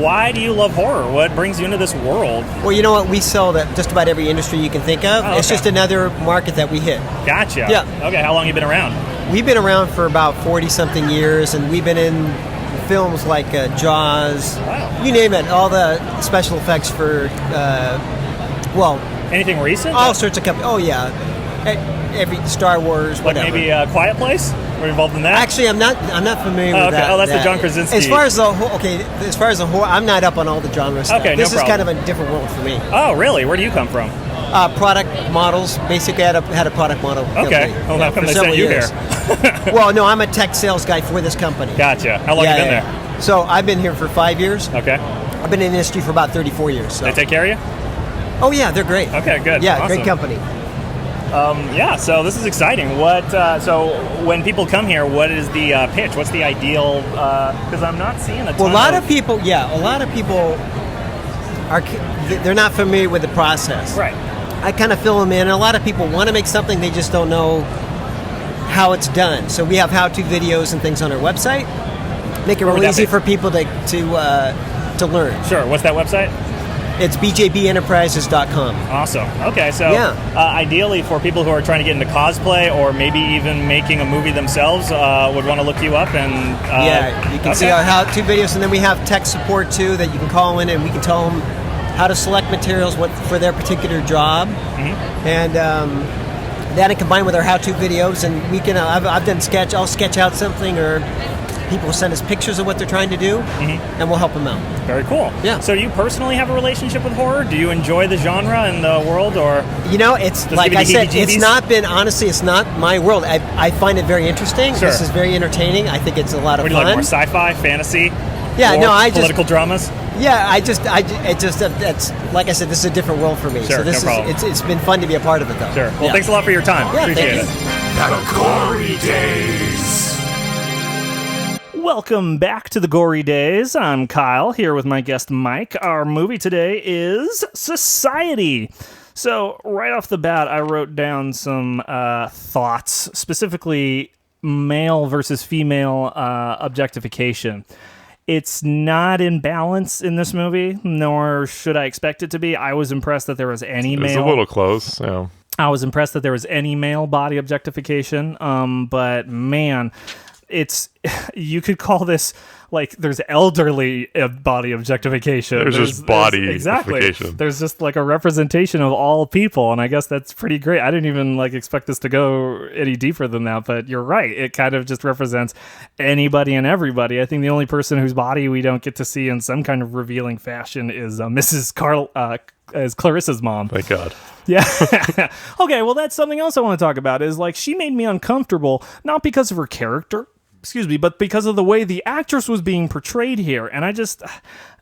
why do you love horror? What brings you into this world? Well, you know what? We sell that just about every industry you can think of. Okay. It's just another market that we hit. Gotcha. Yeah. Okay, how long have you been around? We've been around for about 40-something years, and we've been in films like Jaws, wow. You name it, all the special effects for, anything recent? All sorts of companies. Oh, yeah. Every Star Wars, whatever. Like maybe Quiet Place? We're involved in that? Actually, I'm not familiar with that. Oh, that's the John Krasinski. As far as the horror, I'm not up on all the genre stuff. Okay, this no is problem. kind of a different world for me. Oh, really? Where do you come from? Product models. Basically, had a product model. Okay. Company, well, how come they sent you here? Well, no, I'm a tech sales guy for this company. Gotcha. How long have you been there? So I've been here for 5 years. Okay. I've been in the industry for about 34 years. So. They take care of you? Oh, yeah, they're great. Okay, good. Yeah, awesome. Great company. Yeah, so this is exciting. So when people come here, what is the pitch? What's the ideal? Because I'm not seeing a ton a lot of people they're not familiar with the process. Right. I kind of fill them in. A lot of people want to make something, they just don't know how it's done. So we have how-to videos and things on our website. Make it real easy for people to learn. Sure. What's that website? It's bjbenterprises.com. Awesome. Okay, so ideally for people who are trying to get into cosplay or maybe even making a movie themselves, would want to look you up and... you can see our how-to videos, and then we have tech support too that you can call in and we can tell them how to select materials for their particular job. Mm-hmm. And that and combined with our how-to videos, and we can I've done I'll sketch out something or people will send us pictures of what they're trying to do, and we'll help them out. Very cool. Yeah. So you personally have a relationship with horror? Do you enjoy the genre and the world, or? It's like I said, it's not my world. I find it very interesting. Sure. This is very entertaining. I think it's a lot of What do fun. you like, more sci-fi, fantasy? Yeah, political dramas? Yeah, that's like I said, this is a different world for me. Sure, so this no problem. it's been fun to be a part of it, though. Sure. Well, Yeah. thanks a lot for your time. Yeah, Appreciate thank it. The Gory Days. Welcome back to the Gory Days. I'm Kyle, here with my guest Mike. Our movie today is Society. So, right off the bat, I wrote down some thoughts, specifically male versus female objectification. It's not in balance in this movie, nor should I expect it to be. I was impressed that there was any male. It's a little close, yeah. I was impressed that there was any male body objectification, but man, you could call this like there's elderly body objectification. There's just body exactly. objectification. There's just like a representation of all people, and I guess that's pretty great. I didn't even expect this to go any deeper than that, but you're right. It kind of just represents anybody and everybody. I think the only person whose body we don't get to see in some kind of revealing fashion is Mrs. As Clarissa's mom. Thank God. Yeah. Okay, well, that's something else I want to talk about is she made me uncomfortable, not because of her character, but because of the way the actress was being portrayed here. And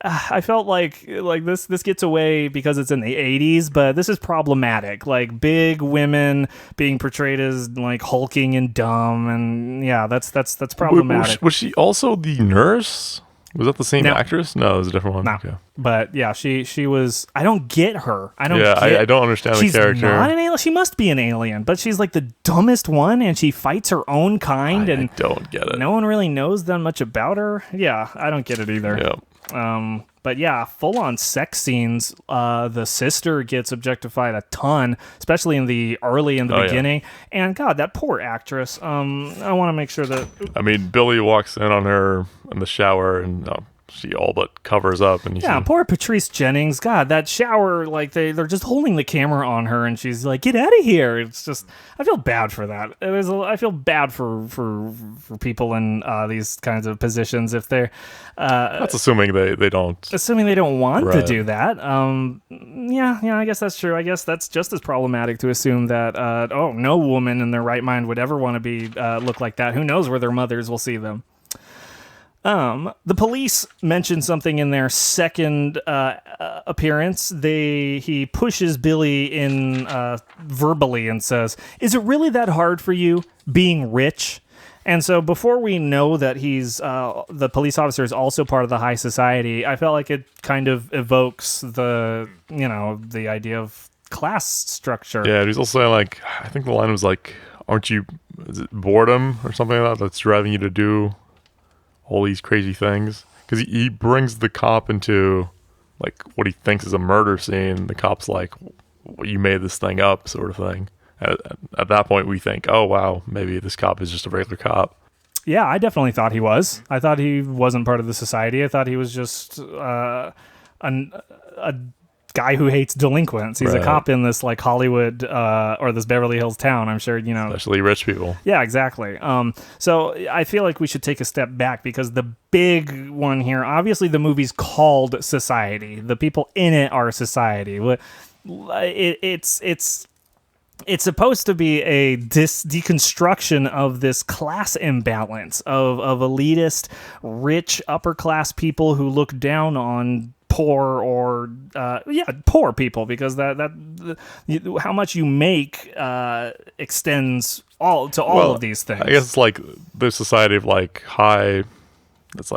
I felt like this gets away because it's in the 80s, but this is problematic. Like big women being portrayed as hulking and dumb, and yeah, that's problematic. Was she also the nurse? Was that the same No. actress? No, it was a different one. No. Okay. But yeah, she was. I don't get her. I don't understand the character. She's not an alien. She must be an alien, but she's like the dumbest one, and she fights her own kind, I and don't get it. no one really knows that much about her. Yeah, I don't get it either. Yeah. But yeah, full-on sex scenes. The sister gets objectified a ton, especially in the beginning. Yeah. And God, that poor actress. I want to make sure that. I mean, Billy walks in on her in the shower, and she all but covers up. And poor Patrice Jennings. God, that shower, they're just holding the camera on her, and she's like, "Get out of here!" It's just, I feel bad for that. I feel bad for people in these kinds of positions if they're. That's assuming they don't. Assuming they don't want to Right. do that. Yeah, I guess that's true. I guess that's just as problematic to assume that no woman in their right mind would ever want to be look like that. Who knows where their mothers will see them. The police mentioned something in their second appearance. He pushes Billy in verbally and says, "Is it really that hard for you being rich?" And so before we know that he's the police officer is also part of the high society, I felt like it kind of evokes the idea of class structure. Yeah, he's also saying I think the line was "Aren't you? Is it boredom or something like that that's driving you to do all these crazy things?" Because he brings the cop into what he thinks is a murder scene. The cop's like, well, "You made this thing up," sort of thing. At that point, we think, "Oh wow, maybe this cop is just a regular cop." Yeah, I definitely thought he was. I thought he wasn't part of the society. I thought he was just a guy who hates delinquents. He's a cop in this Hollywood or this Beverly Hills town. I'm sure Especially rich people. Yeah, exactly. So I feel like we should take a step back because the big one here, obviously, the movie's called Society. The people in it are society. It's supposed to be a deconstruction of this class imbalance of elitist, rich, upper class people who look down on poor poor people, because how much you make extends all of these things. I guess it's the society of high. It's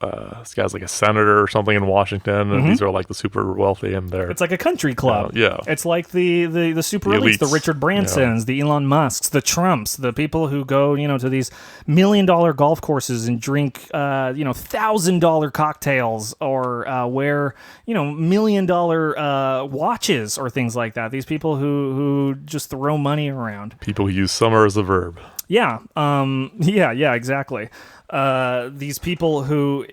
this guy's a senator or something in Washington, and these are the super wealthy, and they're it's like a country club. Yeah, it's like the super elites, the Richard Bransons, the Elon Musks, the Trumps, the people who go to these $1 million golf courses and drink $1,000 cocktails, or wear $1 million watches or things like that. These people who just throw money around. People who use summer as a verb. Yeah. Yeah, exactly. these people who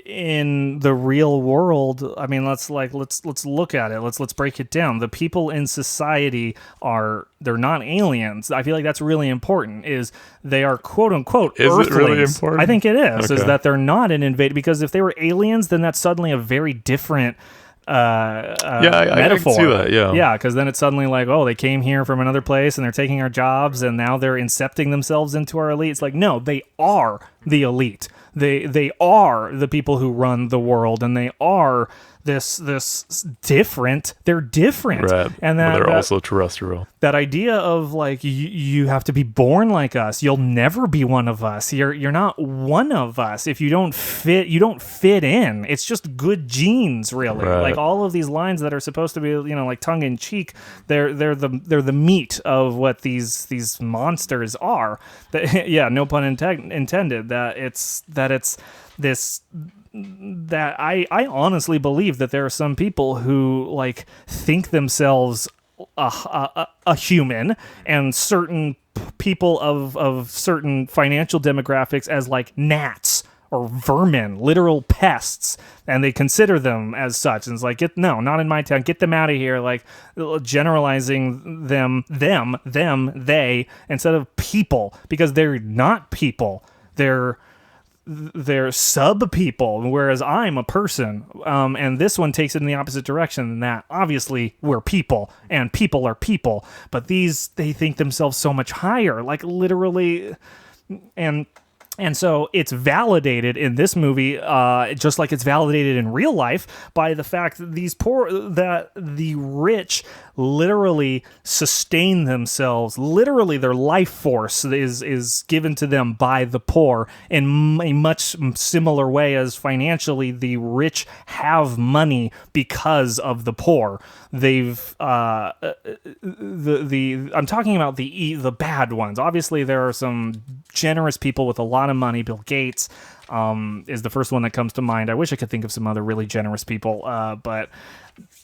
in the real world, I mean, let's look at it. Let's break it down. The people in society they're not aliens. I feel like that's really important. Is they are quote unquote Earthlings. Is it really important? I think it is. Okay. Is that they're not an invader, because if they were aliens, then that's suddenly a very different metaphor. I can see that, yeah, because then it's suddenly like, oh, they came here from another place and they're taking our jobs and now they're incepting themselves into our elite. It's like, no, they are the elite. They are the people who run the world, and they are this different. They're different, right? And they're also terrestrial. That idea of like you have to be born like us. You'll never be one of us. You're not one of us. If you don't fit, you don't fit in. It's just good genes, really. Right. Like all of these lines that are supposed to be, like tongue in cheek. They're the meat of what these monsters are. Yeah, no pun intended. That I honestly believe that there are some people who like think themselves a human, and certain people of certain financial demographics as like gnats or vermin, literal pests, and they consider them as such. And it's like, not in my town. Get them out of here. Like generalizing them, they, instead of people, because they're not people. They're sub people, whereas I'm a person. And this one takes it in the opposite direction, in that obviously we're people and people are people, but they think themselves so much higher, like literally. And so it's validated in this movie, just like it's validated in real life, by the fact that the rich literally sustain themselves. Literally, their life force is given to them by the poor in a much similar way as financially the rich have money because of the poor. They've I'm talking about the bad ones. Obviously, there are some generous people with a lot of money. Bill Gates is the first one that comes to mind. I wish I could think of some other really generous people, but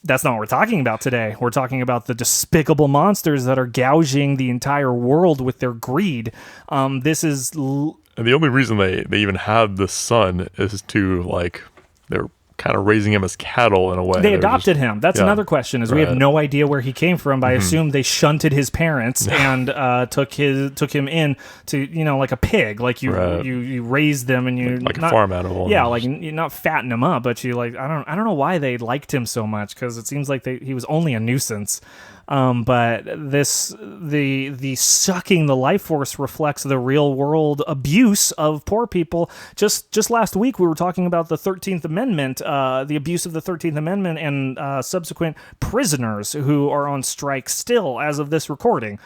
that's not what we're talking about today. We're talking about the despicable monsters that are gouging the entire world with their greed. And the only reason they even have the son is to, like, they're kind of raising him as cattle in a way. They adopted him. That's another question, is we have no idea where he came from, but I assume they shunted his parents and took him in to, like a pig. Like you raise them and you... Like a farm animal. Yeah, like you not fatten him up, but you like... I don't know why they liked him so much, because it seems like he was only a nuisance. But the sucking the life force reflects the real world abuse of poor people. Just last week we were talking about the 13th Amendment, the abuse of the 13th Amendment, and subsequent prisoners who are on strike still as of this recording.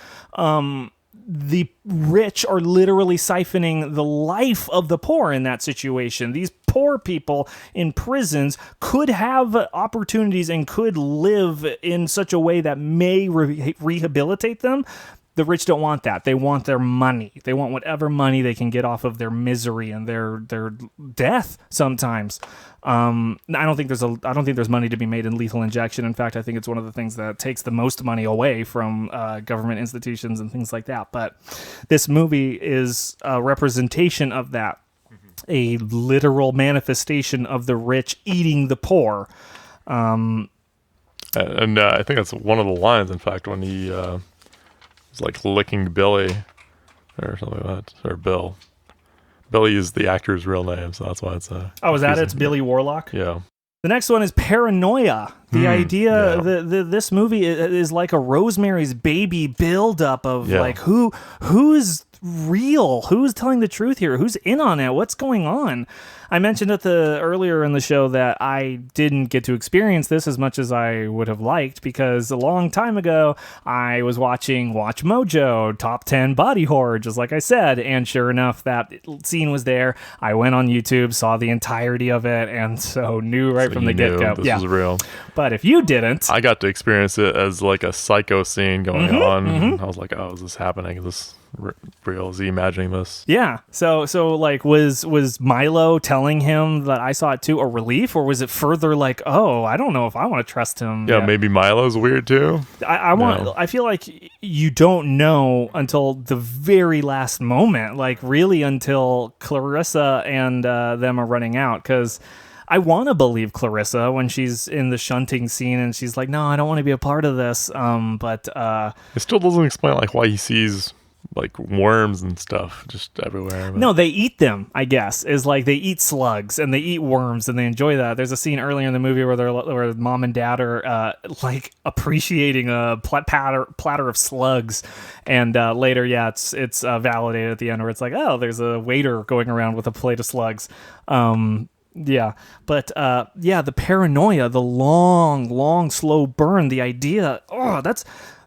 The rich are literally siphoning the life of the poor in that situation. These poor people in prisons could have opportunities and could live in such a way that may rehabilitate them. The rich don't want that. They want their money. They want whatever money they can get off of their misery and their death sometimes. I don't think there's money to be made in lethal injection. In fact, I think it's one of the things that takes the most money away from government institutions and things like that. But this movie is a representation of that. A literal manifestation of the rich eating the poor. And I think that's one of the lines, in fact, when he was like licking Billy or something like that, or Bill. Billy is the actor's real name, so that's why it's is that it? It's Billy Warlock? Yeah. The next one is Paranoia. The idea this movie is like a Rosemary's Baby buildup of like who is real, who's telling the truth here, who's in on it, what's going on. I mentioned earlier in the show that I didn't get to experience this as much as I would have liked, because a long time ago I was watching Watch Mojo Top 10 Body Horror, just like I said, and sure enough that scene was there. I went on YouTube, saw the entirety of it, and so knew from the get-go this was real. But if you didn't, I got to experience it as like a psycho scene going on. I was like, oh, is this happening? Is real? Is he imagining this? Yeah. So like, was Milo telling him that I saw it too a relief, or was it further like, oh, I don't know if I want to trust him? Yeah, maybe Milo's weird too. I feel like you don't know until the very last moment, like really until Clarissa and them are running out, because I want to believe Clarissa when she's in the shunting scene and she's like, no, I don't want to be a part of this. But it still doesn't explain like why he sees like worms and stuff just everywhere. But. No, they eat them, I guess. Is like they eat slugs and they eat worms and they enjoy that. There's a scene earlier in the movie where mom and dad are like appreciating a platter of slugs, and later, it's validated at the end where it's like, oh, there's a waiter going around with a plate of slugs. Yeah, but the paranoia, the long, slow burn, the idea,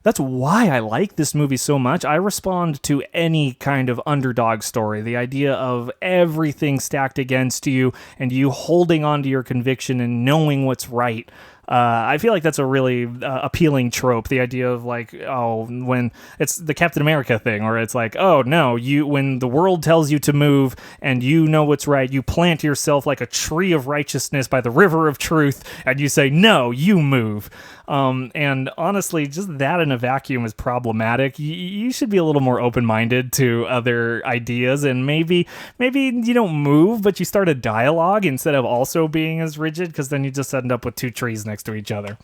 that's why I like this movie so much. I respond to any kind of underdog story. The idea of everything stacked against you and you holding on to your conviction and knowing what's right. I feel like that's a really appealing trope. The idea of like, oh, when it's the Captain America thing, where it's like, oh no, when the world tells you to move and you know what's right, you plant yourself like a tree of righteousness by the river of truth, and you say, no, you move. And honestly, just that in a vacuum is problematic. You should be a little more open-minded to other ideas, and maybe you don't move, but you start a dialogue instead of also being as rigid, because then you just end up with two trees next to each other.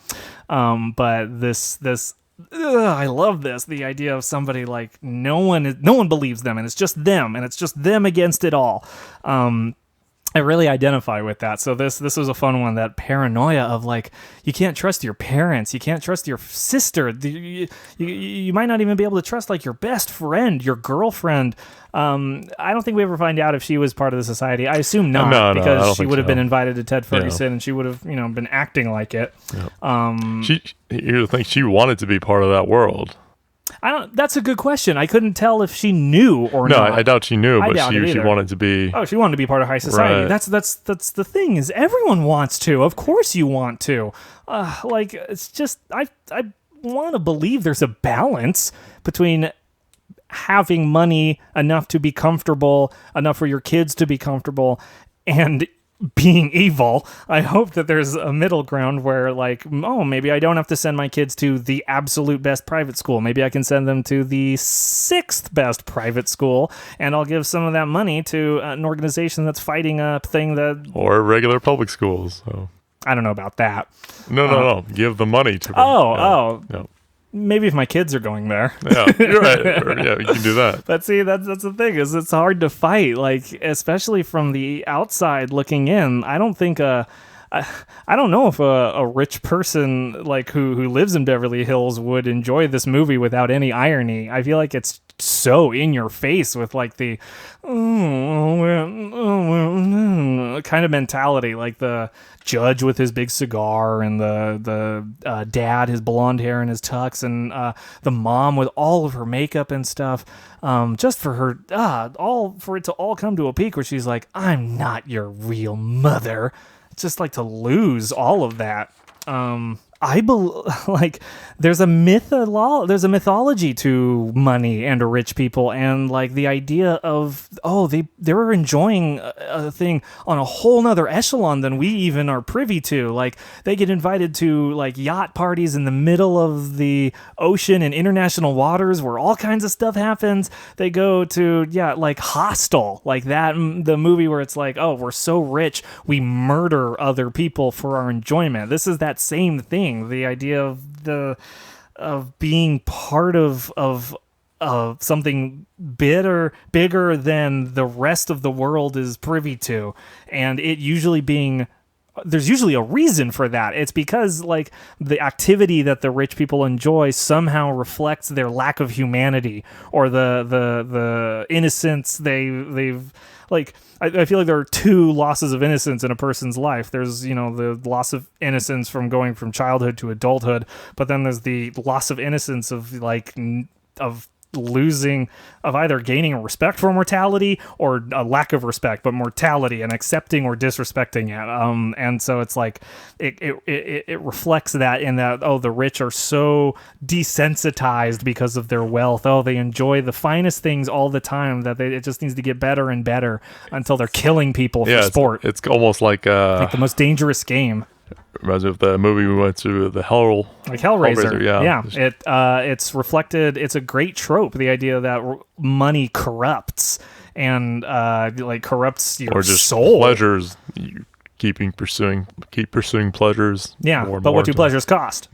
But this I love this. The idea of somebody like no one believes them, and it's just them, and it's just them against it all. I really identify with that. So this was a fun one, that paranoia of like, you can't trust your parents, you can't trust your sister, you might not even be able to trust like your best friend, your girlfriend. I don't think we ever find out if she was part of the society. I assume not, because she would have been invited to Ted Ferguson, and she would have been acting like it. You think she wanted to be part of that world? That's a good question. I couldn't tell if she knew or not. No, I doubt she kneu, but she wanted to be. Oh, she wanted to be part of high society. Right. That's the thing, is everyone wants to. Of course you want to. Like, it's just I want to believe there's a balance between having money enough to be comfortable, enough for your kids to be comfortable, and being evil. I hope that there's a middle ground where like, oh, maybe I don't have to send my kids to the absolute best private school. Maybe I can send them to the 6th best private school, and I'll give some of that money to an organization that's fighting a thing that... Or regular public schools. So. I don't know about that. No. Give the money to them. No. Maybe if my kids are going there. Yeah, you're right. You can do that. But see, that's the thing, is it's hard to fight, like, especially from the outside looking in. I don't think I don't know if a rich person like who lives in Beverly Hills would enjoy this movie without any irony. I feel like it's so in your face with like the kind of mentality, like the judge with his big cigar, and the dad, his blonde hair and his tux, and the mom with all of her makeup and stuff, just for her for it to all come to a peak where she's like, I'm not your real mother. It's just like to lose all of that. Like there's a mythology to money and rich people, and like the idea of they're enjoying a thing on a whole nother echelon than we even are privy to. Like they get invited to like yacht parties in the middle of the ocean in international waters where all kinds of stuff happens. They go to like Hostel, like that, the movie where it's like, oh, we're so rich we murder other people for our enjoyment. This is that same thing. The idea of being part of something bigger than the rest of the world is privy to, and there's usually a reason for that. It's because like the activity that the rich people enjoy somehow reflects their lack of humanity, or the innocence they've like. I feel like there are two losses of innocence in a person's life. There's, the loss of innocence from going from childhood to adulthood, but then there's the loss of innocence of losing, of either gaining a respect for mortality or a lack of respect, but mortality and accepting or disrespecting it. And so it's like it reflects that in that, oh, the rich are so desensitized because of their wealth. Oh, they enjoy the finest things all the time, that it just needs to get better and better until they're killing people for sport. It's almost like the most dangerous game. Reminds me of the movie we went to, the Hellraiser. Yeah. It's reflected. It's a great trope. The idea that money corrupts and corrupts your or just soul. Pleasures. You keep pursuing pleasures. Yeah, more and but more what do pleasures cost?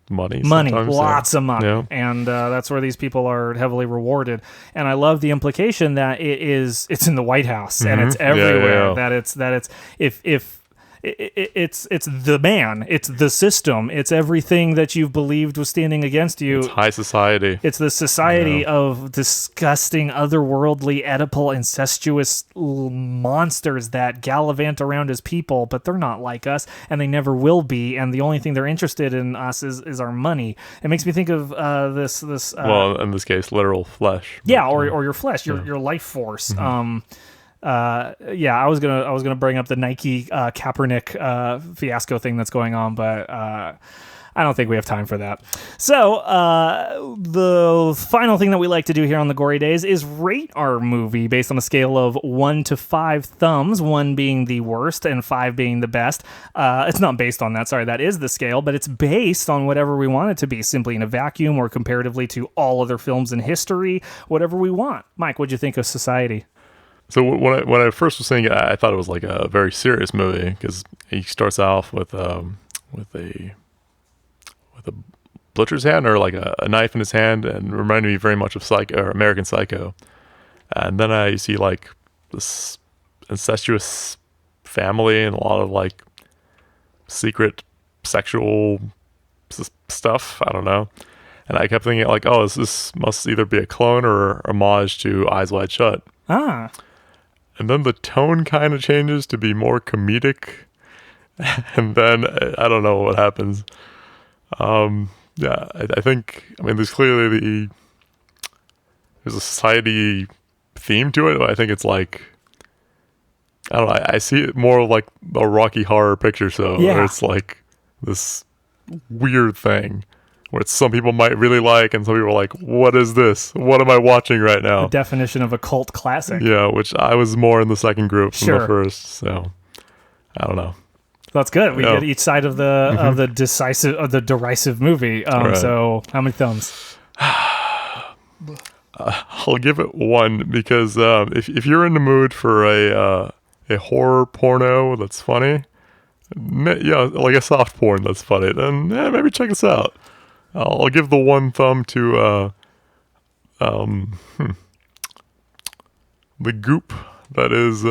Money, lots of money. Yeah. And that's where these people are heavily rewarded. And I love the implication that it's in the White House and it's everywhere. Yeah. That it's if it's the man, it's the system, it's everything that you've believed was standing against you. It's high society. It's the society of disgusting, otherworldly, Oedipal, incestuous monsters that gallivant around as people, but they're not like us, and they never will be. And the only thing they're interested in us is our money. It makes me think of this. Well, in this case, literal flesh. Yeah, or your flesh, your life force. I was gonna bring up the Nike Kaepernick fiasco thing that's going on, but I don't think we have time for that. So the final thing that we like to do here on the Gory Days is rate our movie based on a scale of 1 to 5 thumbs, 1 being the worst and 5 being the best. It's not based on that, sorry, that is the scale, but it's based on whatever we want it to be, simply in a vacuum or comparatively to all other films in history, whatever we want. Mike, what'd you think of Society? So when I first was seeing it, I thought it was like a very serious movie because he starts off with a butcher's hand or like a knife in his hand, and reminded me very much of American Psycho. And then I see like this incestuous family and a lot of like secret sexual stuff. I don't know. And I kept thinking like, oh, this must either be a clone or homage to Eyes Wide Shut. Ah. And then the tone kind of changes to be more comedic. And then I don't know what happens. I think, there's clearly there's a society theme to it. But I think it's like, I don't know, I see it more like a Rocky Horror Picture Show. Yeah. Where it's like this weird thing. Where some people might really like, and some people are like, what is this? What am I watching right now? The definition of a cult classic. Yeah, which I was more in the second group than the first, so I don't know. That's good. We get each side of the derisive movie. Right. So how many thumbs? I'll give it 1 because if you're in the mood for a horror porno that's funny, like a soft porn that's funny, then maybe check this out. I'll give the 1 thumb to the goop that is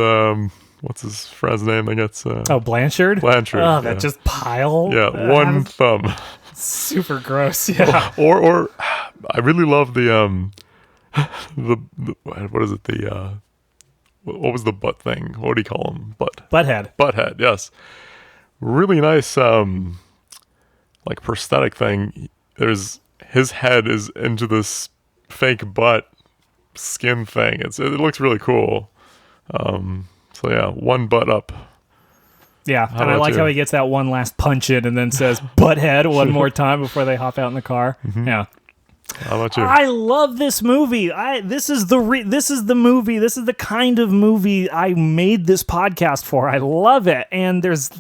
what's his friend's name that gets Blanchard. Oh, that just pile. Yeah, 1 thumb. Super gross. Yeah. Or I really love the what is it, what was the butt thing? What do you call him? Butthead. Yes. Really nice like prosthetic thing. There's his head is into this fake butt skin thing. It looks really cool. So yeah, 1 butt up. Yeah, and I like how he gets that one last punch in and then says "butthead" one more time before they hop out in the car. Mm-hmm. Yeah. How about you? I love this movie. This is the movie. This is the kind of movie I made this podcast for. I love it, and there's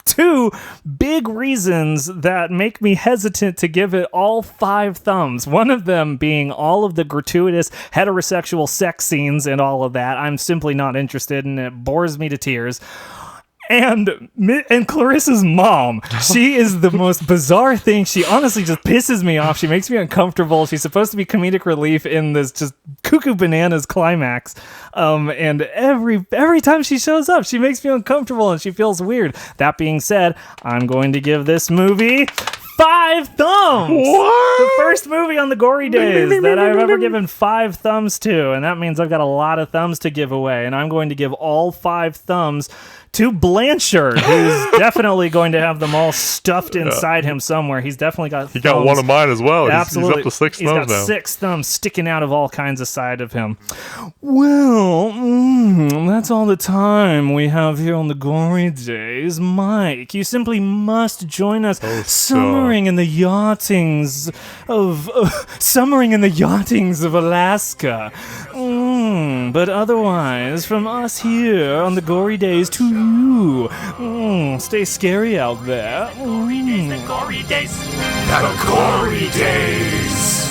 2 big reasons that make me hesitant to give it all 5 thumbs. One of them being all of the gratuitous heterosexual sex scenes and all of that. I'm simply not interested, and it bores me to tears. And Clarissa's mom, she is the most bizarre thing. She honestly just pisses me off. She makes me uncomfortable. She's supposed to be comedic relief in this just cuckoo bananas climax. And every time she shows up, she makes me uncomfortable and she feels weird. That being said, I'm going to give this movie 5 thumbs. What? The first movie on the Gory Days that I've ever given 5 thumbs to. And that means I've got a lot of thumbs to give away. And I'm going to give all 5 thumbs to Blanchard, who's definitely going to have them all stuffed inside him somewhere. He's definitely got He got one of mine as well. Absolutely. He's up to 6 He's thumbs got now. 6 thumbs sticking out of all kinds of side of him. Well, that's all the time we have here on the Gory Days. Mike, you simply must join us summering in the yachtings of Alaska. But otherwise, from us here on the Gory Days to you, stay scary out there. The Gory Days. The Gory Days.